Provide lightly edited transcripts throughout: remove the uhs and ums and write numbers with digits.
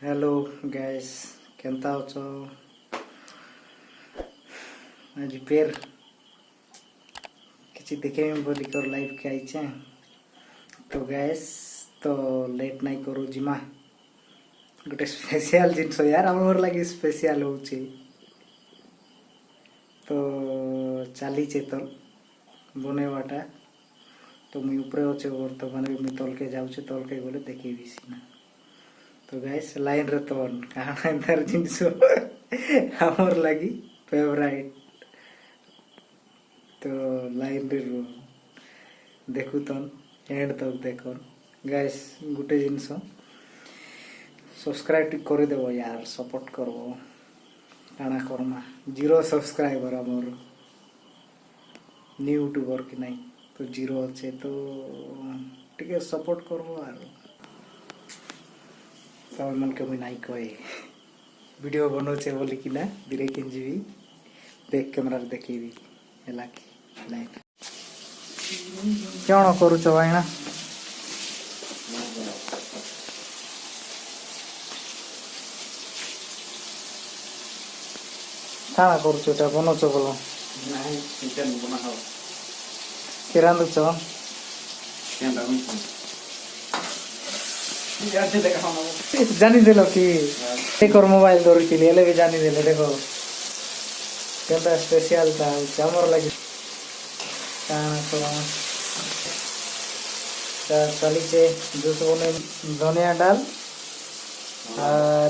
Hello guys Kenta अछो आज फिर किसी देखे में बोली कर लाइव के आइछे तो गाइस तो लेट नहीं करू जिमा गोटे स्पेशल जिनस यार हमर लगी स्पेशल होची तो चली तो बनेवाटा तो मुई ऊपर अच्छे बर्तमान मुई तलके जाऊे तलके गले देखेबी सीना तो गाइस लाइन रे तो कहां अंदर जिनस हमर लगी फेवरेट तो लाइन रे देखु तन एंड तक देखन गाइस गुटे जिनस सब्सक्राइब कर देव यार सपोर्ट करबो काना करमा 0 सब्सक्राइबर हमर न्यू यूट्यूबर कि नहीं तो 0 अच्छे तो टिके सपोर्ट करबो यार तो मन के नहीं कहे वीडियो बनौचे बोली कि ना धीरे किन जीवी बैक कैमरा देखेबी हैला कि लाइक कौन करूछ भाई ना खाना करूछ एटा बनौछ बोलो नहीं चिकन बनाओ के रांधुछ जानी देलो कि देखो मोबाइल धरती हेले भी जानी देले देखो केता स्पेशल था हमर लगी काना तो चली से जूस बने धनिया डाल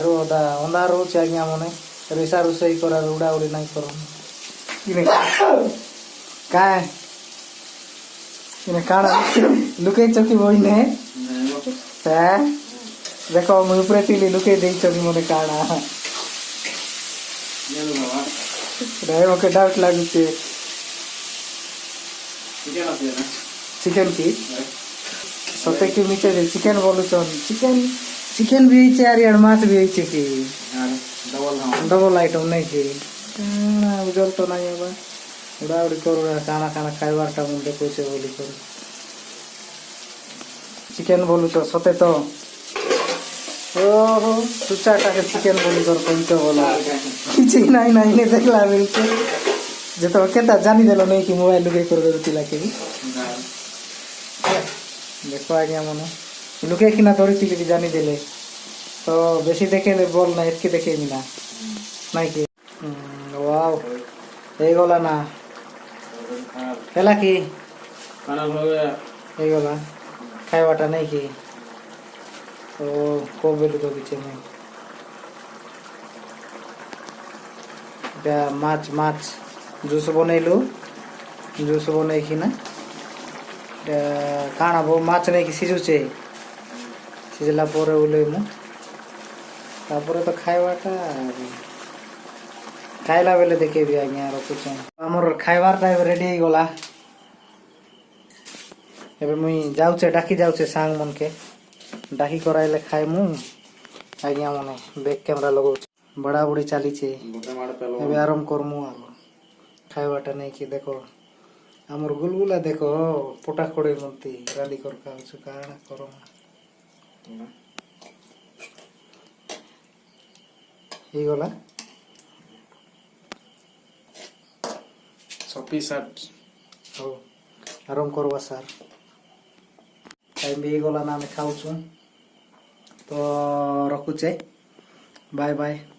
रोदा अंधा रो चाहिए मने रेसा रुसई करा उड़ा उड़ी नहीं करो किने काय किने काना लुके चकी बोइने देखो मुझे ऊपर तीली लुके दे चली मोने काना रे ओके डाउट लागुचे चिकन की सते की मीठे दे चिकन बोलु चिकन चिकन भी है यार माछ भी है कि डबल आइटम नहीं कि उजल तो नहीं है उड़ा उड़ी करू काना काना खाइबारटा मन देखो से बोली करू चिकन बोलु तो सते तो ओहो तुचाटा के चिकन बोली कर कोई तो बोला किछि नहीं नहीं ने देखला मिलते जे तो केता जानी देलो नहीं कि मोबाइल लुके कर देतिला के देखो आ गया मने लुके किना तोरी तिली भी जानी देले तो बेसी देखे ले बोल ना इतके देखे मिला नहीं कि वाओ ए गोला ना केला की खाना भवे ए गोला खाइबाटा नहीं कि तो को बेलु तो पीछे में माछ माछ जूस बनैलु जूस बनै कि ना काना बो माछ नहीं कि सिजुचे सिजला परे उले मु तापरे तो खाइबाटा खाइला बेले देखेबी आज्ञा रखुछ हमर खाइबार टाइम रेडी गला एबे मुई जाउचे डाकी जाउचे सांग मन के डाकी कराइले खाइ मु आज्ञा मने बैक कैमरा लगौ बड़ा बुड़ी चाली छे एबे आराम करमु आ खाइबाटा नहीं कि देखो हमर गुलगुला देखो पोटा कोड़े मनती राली कर खाउछु काना करो ही गला 26 हो आराम करवा सर टाइम भी गला ना मैं खाउछु तो रखुचे बाय बाय।